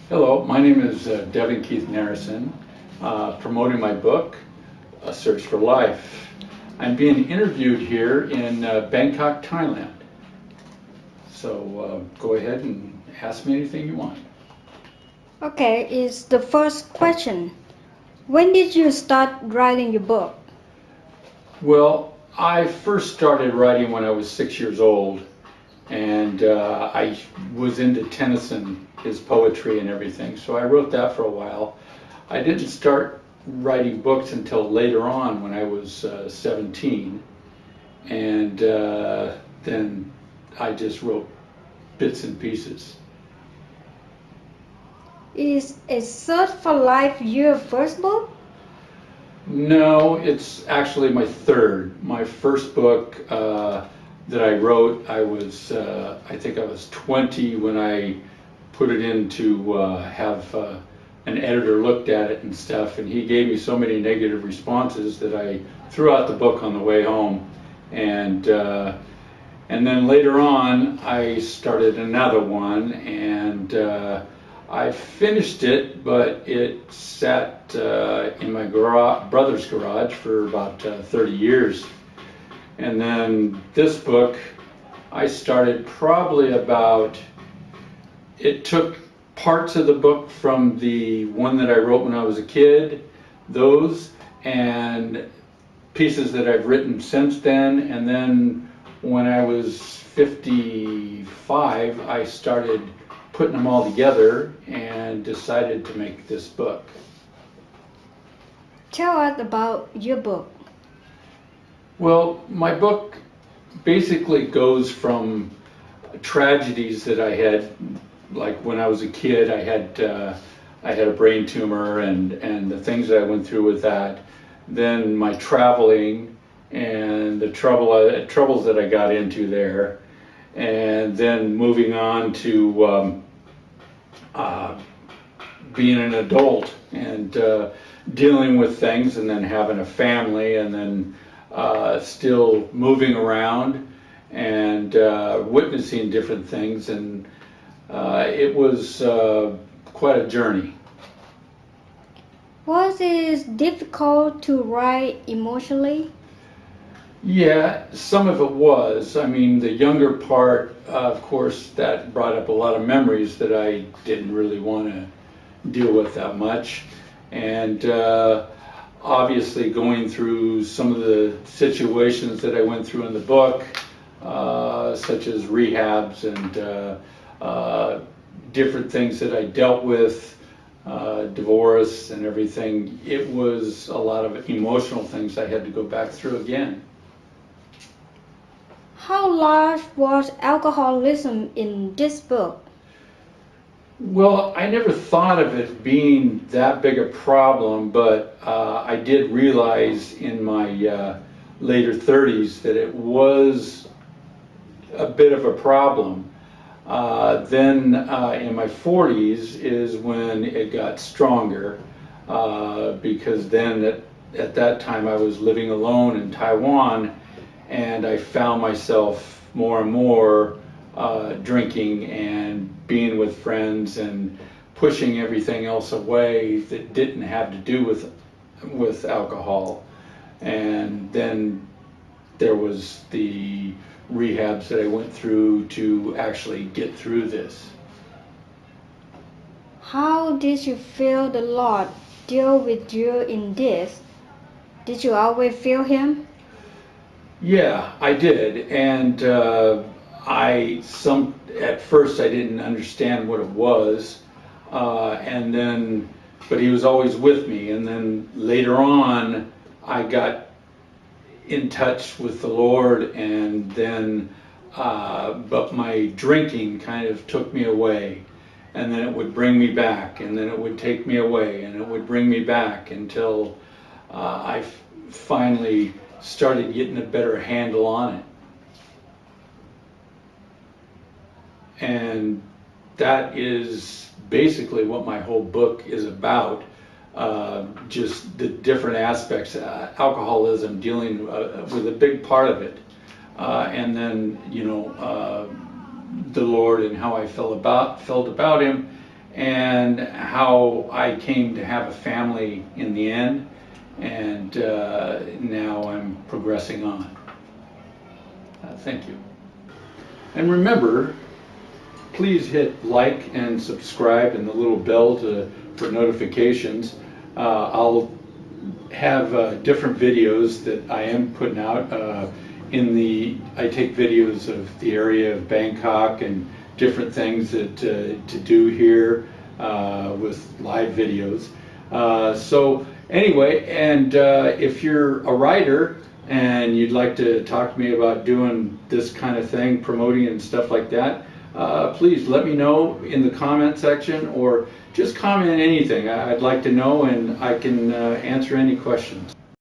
Hello, my name is Devin Keith Nerison, promoting my book, A Search for Life. I'm being interviewed here in Bangkok, Thailand. So go ahead and ask me anything you want. Okay, is the first question. When did you start writing your book? Well, I first started writing when I was 6 years old, and I was into Tennyson, his poetry and everything, so I wrote that for a while. I didn't start writing books until later on when I was 17, and then I just wrote bits and pieces. Is A Search for Life your first book? No, it's actually my third. My first book that I wrote, I think I was 20 when I put it in to have an editor looked at it and stuff, and he gave me so many negative responses that I threw out the book on the way home. And then later on, I started another one, and I finished it, but it sat in my brother's garage for about 30 years. And then this book, I started probably it took parts of the book from the one that I wrote when I was a kid, those, and pieces that I've written since then. And then when I was 55, I started putting them all together and decided to make this book. Tell us about your book. Well, my book basically goes from tragedies that I had, like when I was a kid, I had a brain tumor and the things that I went through with that. Then my traveling and the troubles that I got into there, and then moving on to being an adult and dealing with things, and then having a family, and then still moving around and witnessing different things, and it was quite a journey. Was it difficult to write emotionally? Yeah, some of it was. I mean, the younger part, of course, that brought up a lot of memories that I didn't really want to deal with that much. And obviously going through some of the situations that I went through in the book, such as rehabs and different things that I dealt with, divorce and everything. It was a lot of emotional things I had to go back through again. How large was alcoholism in this book? Well, I never thought of it being that big a problem, but I did realize in my later 30s that it was a bit of a problem. Then in my 40s is when it got stronger, because then at that time I was living alone in Taiwan, and I found myself more and more drinking and being with friends and pushing everything else away that didn't have to do with alcohol. And then there was the rehabs that I went through to actually get through this. How did you feel the Lord deal with you in this? Did you always feel Him? Yeah, I did, and at first I didn't understand what it was, and then, but He was always with me, and then later on I got in touch with the Lord, and then, but my drinking kind of took me away, and then it would bring me back, and then it would take me away, and it would bring me back until I finally started getting a better handle on it. And that is basically what my whole book is about, just the different aspects, alcoholism, dealing with a big part of it, and then, the Lord and how I felt about Him, and how I came to have a family in the end, and now I'm progressing on. Thank you. And remember, please hit like and subscribe and the little bell for notifications. I'll have different videos that I am putting out. I take videos of the area of Bangkok and different things that to do here with live videos. So anyway, and if you're a writer and you'd like to talk to me about doing this kind of thing, promoting and stuff like that, please let me know in the comment section, or just comment anything. I'd like to know, and I can answer any questions.